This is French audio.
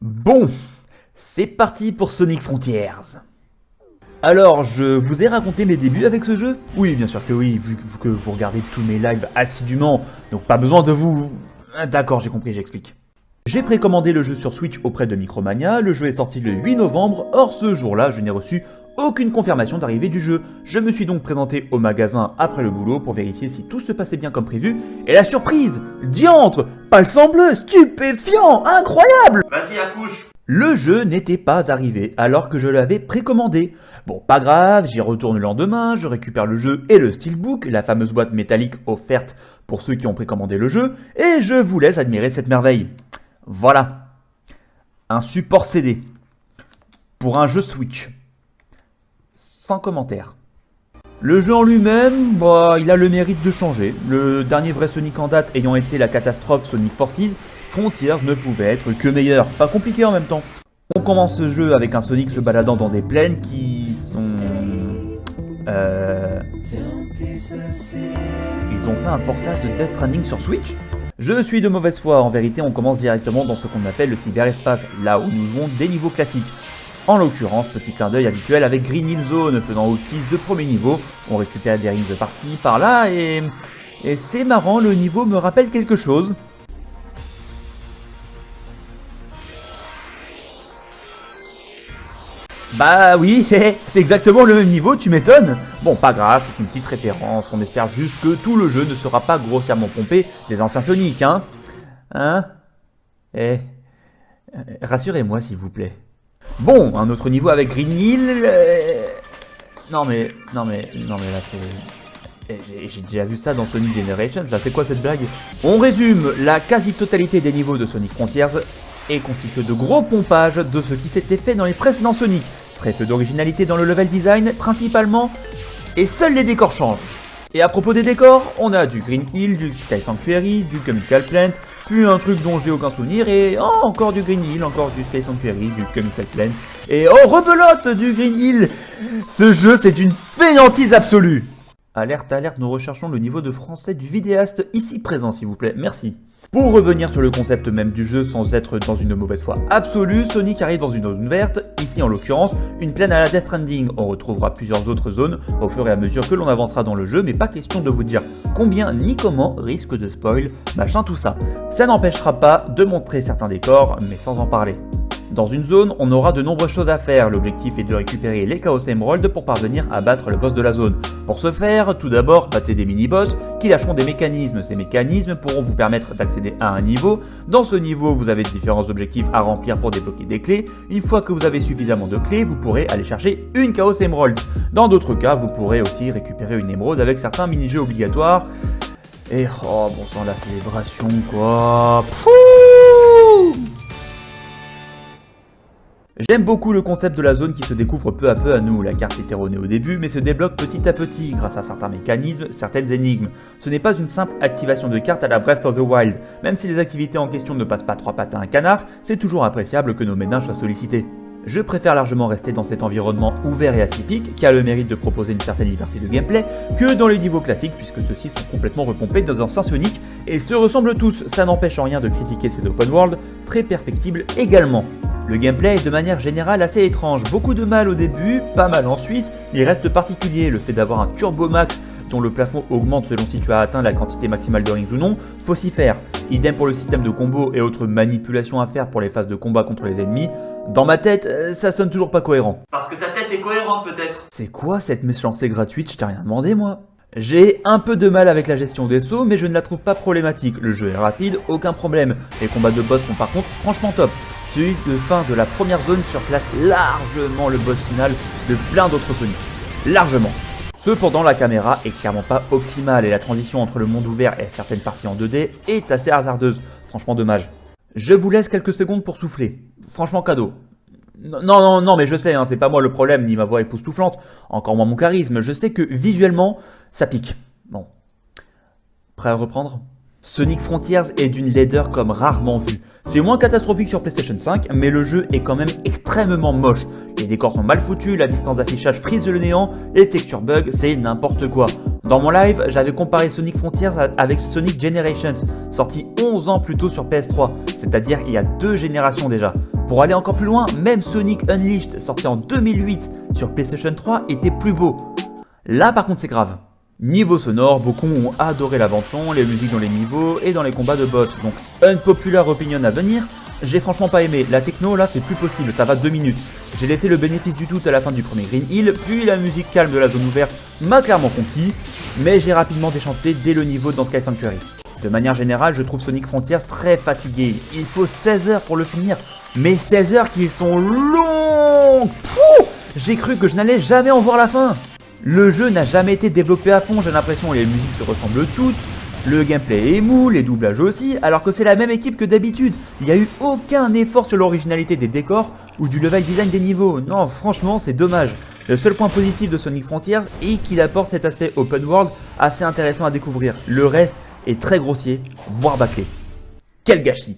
Bon, c'est parti pour Sonic Frontiers. Alors, je vous ai raconté mes débuts avec ce jeu? Oui, bien sûr que oui, vu que vous regardez tous mes lives assidûment, donc pas besoin de vous... D'accord, j'ai compris, j'explique. J'ai précommandé le jeu sur Switch auprès de Micromania, le jeu est sorti le 8 novembre, or ce jour-là, je n'ai reçu aucune confirmation d'arrivée du jeu. Je me suis donc présenté au magasin après le boulot pour vérifier si tout se passait bien comme prévu, et la surprise! Diantre! Palsambleu, bleu, stupéfiant, incroyable! Vas-y, accouche! Le jeu n'était pas arrivé alors que je l'avais précommandé. Bon, pas grave, j'y retourne le lendemain, je récupère le jeu et le steelbook, la fameuse boîte métallique offerte pour ceux qui ont précommandé le jeu, et je vous laisse admirer cette merveille. Voilà. Un support CD. Pour un jeu Switch. Sans commentaire. Le jeu en lui-même, il a le mérite de changer. Le dernier vrai Sonic en date ayant été la catastrophe Sonic Forces, Frontiers ne pouvait être que meilleur. Pas compliqué en même temps. On commence ce jeu avec un Sonic se baladant dans des plaines qui sont... Ils ont fait un portage de Death Stranding sur Switch? Je suis de mauvaise foi, en vérité on commence directement dans ce qu'on appelle le cyberespace, là où nous avons des niveaux classiques. En l'occurrence, petit clin d'œil habituel avec Green Hill Zone faisant office de premier niveau, on récupère des rings par-ci, par-là et c'est marrant, le niveau me rappelle quelque chose. Bah oui, c'est exactement le même niveau, tu m'étonnes. Bon, pas grave, c'est une petite référence, on espère juste que tout le jeu ne sera pas grossièrement pompé des anciens Sonic, hein. Hein? Rassurez-moi s'il vous plaît. Bon, un autre niveau avec Green Hill... Non mais là c'est... J'ai déjà vu ça dans Sonic Generations, ça fait quoi cette blague? On résume, la quasi-totalité des niveaux de Sonic Frontiers est constituée de gros pompages de ce qui s'était fait dans les précédents Sonic. Très peu d'originalité dans le level design, principalement, et seuls les décors changent. Et à propos des décors, on a du Green Hill, du Sky Sanctuary, du Chemical Plant, puis un truc dont j'ai aucun souvenir, et encore du Green Hill, encore du Sky Sanctuary, du Chemical Plant, et rebelote du Green Hill. Ce jeu, c'est une fainéantise absolue. Alerte, alerte, nous recherchons le niveau de français du vidéaste ici présent, s'il vous plaît, merci. Pour revenir sur le concept même du jeu sans être dans une mauvaise foi absolue, Sonic arrive dans une zone verte, ici en l'occurrence une plaine à la Death Stranding. On retrouvera plusieurs autres zones au fur et à mesure que l'on avancera dans le jeu, mais pas question de vous dire combien ni comment, risque de spoil, machin tout ça. Ça n'empêchera pas de montrer certains décors, mais sans en parler. Dans une zone, on aura de nombreuses choses à faire, l'objectif est de récupérer les Chaos Emerald pour parvenir à battre le boss de la zone. Pour ce faire, tout d'abord, battez des mini-boss qui lâcheront des mécanismes. Ces mécanismes pourront vous permettre d'accéder à un niveau. Dans ce niveau, vous avez différents objectifs à remplir pour débloquer des clés. Une fois que vous avez suffisamment de clés, vous pourrez aller chercher une Chaos Emerald. Dans d'autres cas, vous pourrez aussi récupérer une émeraude avec certains mini-jeux obligatoires. Et oh bon sang, la célébration quoi. Pouh! J'aime beaucoup le concept de la zone qui se découvre peu à peu à nous. La carte est erronée au début, mais se débloque petit à petit grâce à certains mécanismes, certaines énigmes. Ce n'est pas une simple activation de carte à la Breath of the Wild. Même si les activités en question ne passent pas trois pattes à un canard, c'est toujours appréciable que nos ménages soient sollicités. Je préfère largement rester dans cet environnement ouvert et atypique, qui a le mérite de proposer une certaine liberté de gameplay, que dans les niveaux classiques, puisque ceux-ci sont complètement repompés dans anciens Sonic, et se ressemblent tous. Ça n'empêche en rien de critiquer ces open world, très perfectibles également. Le gameplay est de manière générale assez étrange, beaucoup de mal au début, pas mal ensuite, il reste particulier, le fait d'avoir un Turbo Max dont le plafond augmente selon si tu as atteint la quantité maximale de rings ou non, faut s'y faire. Idem pour le système de combo et autres manipulations à faire pour les phases de combat contre les ennemis. Dans ma tête, ça sonne toujours pas cohérent. Parce que ta tête est cohérente peut-être. C'est quoi cette méchanceté gratuite? Je t'ai rien demandé moi. J'ai un peu de mal avec la gestion des sauts, mais je ne la trouve pas problématique. Le jeu est rapide, aucun problème. Les combats de boss sont par contre franchement top. Celui de fin de la première zone surclasse largement le boss final de plein d'autres Sonic. Largement. Cependant, la caméra est clairement pas optimale et la transition entre le monde ouvert et certaines parties en 2D est assez hasardeuse. Franchement dommage. Je vous laisse quelques secondes pour souffler. Franchement cadeau. Non, mais je sais, hein, c'est pas moi le problème, ni ma voix époustouflante, encore moins mon charisme. Je sais que visuellement, ça pique. Bon. Prêt à reprendre ? Sonic Frontiers est d'une laideur comme rarement vue. C'est moins catastrophique sur PlayStation 5, mais le jeu est quand même extrêmement moche. Les décors sont mal foutus, la distance d'affichage frise le néant, et les textures bug, c'est n'importe quoi. Dans mon live, j'avais comparé Sonic Frontiers avec Sonic Generations, sorti 11 ans plus tôt sur PS3, c'est-à-dire il y a 2 générations déjà. Pour aller encore plus loin, même Sonic Unleashed, sorti en 2008 sur PlayStation 3, était plus beau. Là par contre c'est grave. Niveau sonore, beaucoup ont adoré la bande-son, les musiques dans les niveaux et dans les combats de boss. Donc, unpopular opinion à venir, j'ai franchement pas aimé. La techno là c'est plus possible, ça va 2 minutes. J'ai laissé le bénéfice du doute à la fin du premier Green Hill, puis la musique calme de la zone ouverte m'a clairement conquis, mais j'ai rapidement déchanté dès le niveau dans Sky Sanctuary. De manière générale, je trouve Sonic Frontiers très fatigué. Il faut 16 heures pour le finir, mais 16 heures qui sont longues. J'ai cru que je n'allais jamais en voir la fin. Le jeu n'a jamais été développé à fond, j'ai l'impression, les musiques se ressemblent toutes, le gameplay est mou, les doublages aussi, alors que c'est la même équipe que d'habitude. Il n'y a eu aucun effort sur l'originalité des décors ou du level design des niveaux. Non, franchement, c'est dommage. Le seul point positif de Sonic Frontiers est qu'il apporte cet aspect open world assez intéressant à découvrir. Le reste est très grossier, voire bâclé. Quel gâchis!